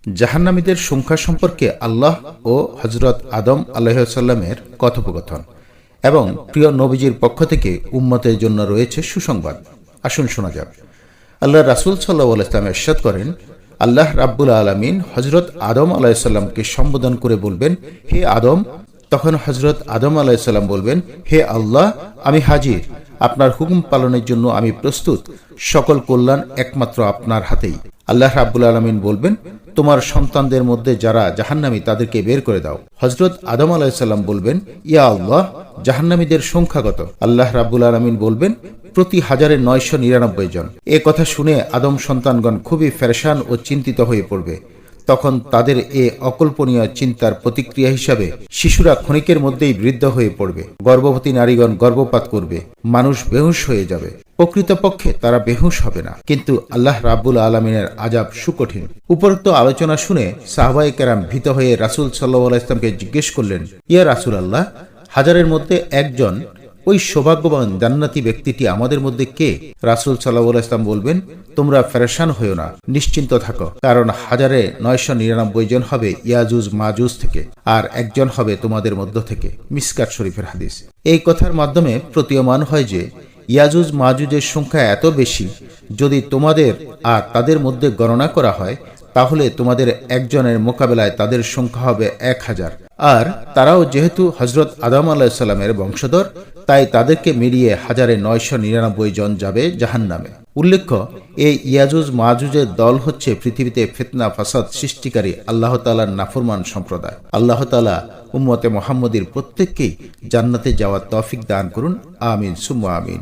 জাহান্নামীদের সংখ্যা সম্পর্কে আল্লাহ ও হযরত আদম আলাইহিসসালামের কথোপকথন এবং প্রিয় নবীজির পক্ষ থেকে উম্মতের জন্য রয়েছে সুসংবাদ। আসুন শোনা যাক। আল্লাহ রাসূল সাল্লাল্লাহু আলাইহি ওয়াসাল্লাম ইরশাদ করেন, আল্লাহ রাব্বুল আলামিন হযরত আদম আলাইহিসসালামকে সম্বোধন করে বলবেন, হে আদম। তখন হযরত আদম আলাইহিসসালাম বলবেন, হে আল্লাহ, আমি হাজির। আপনার হুকুম পালনের জন্য আমি প্রস্তুত। সকল কল্যাণ একমাত্র আপনার হাতেই। আল্লাহ রাব্বুল আলামিন বলবেন, তোমার সন্তানদের মধ্যে যারা জাহান্নামী তাদেরকে বের করে দাও। হযরত আদম আলাইহিসসালাম বলবেন, ইয়া আল্লাহ, জাহান্নামীদের সংখ্যা কত? আল্লাহ রাব্বুল আলামিন বলবেন, প্রতি 1999 জন। এ কথা শুনে আদম সন্তানগণ খুবই পেরেশান ও চিন্তিত হয়ে পড়বে। তখন তাদের এ অকল্পনীয় চিন্তার প্রতিক্রিয়া হিসাবে শিশুরা ক্ষণিকের মধ্যেই বৃদ্ধ হয়ে পড়বে, গর্ভবতী নারীগণ গর্ভপাত করবে, মানুষ বেহুশ হয়ে যাবে। প্রকৃতপক্ষে তারা বেহুশ হবে না, কিন্তু আল্লাহ রাব্বুল আলামিনের আযাব সুকঠিন। উপরোক্ত আলোচনা শুনে সাহাবায়ে কেরাম ভীত হয়ে রাসূল সাল্লাল্লাহু আলাইহি ওয়াসাল্লামকে জিজ্ঞেস করলেন, ইয়া রাসূলুল্লাহ, হাজারের মধ্যে একজন, ওই সৌভাগ্যবান জান্নাতি ব্যক্তিটি আমাদের মধ্যে কে? রাসূল সাল্লাল্লাহু আলাইহি ওয়াসাল্লাম বলবেন, তোমরা পেরেশান হইও না, নিশ্চিন্ত থাকো, কারণ 1999 জন হবে ইয়াজুজ মাজুজ থেকে, আর একজন হবে তোমাদের মধ্য থেকে। মিসকাত শরীফের হাদিস। এই কথার মাধ্যমে প্রতীয়মান হয় যে ইয়াজুজ মাজুজের সংখ্যা এত বেশি, যদি তোমাদের আর তাদের মধ্যে গণনা করা হয়, তাহলে তোমাদের একজনের মোকাবেলায় তাদের সংখ্যা হবে 1000। আর তারাও যেহেতু হযরত আদম আলাইহিস সালামের বংশধর, তাই তাদেরকে মিলিয়ে 1999 জন যাবে জাহান্নামে। উল্লেখ্য, এই ইয়াজুজ মাজুজের দল হচ্ছে পৃথিবীতে ফিতনা ফাসাদ সৃষ্টিকারী আল্লাহ তাআলার নাফরমান সম্প্রদায়। আল্লাহ তাআলা উম্মতে মুহাম্মদীর প্রত্যেককেই জান্নাতে যাওয়ার তৌফিক দান করুন। আমিন সুম্মা আমিন।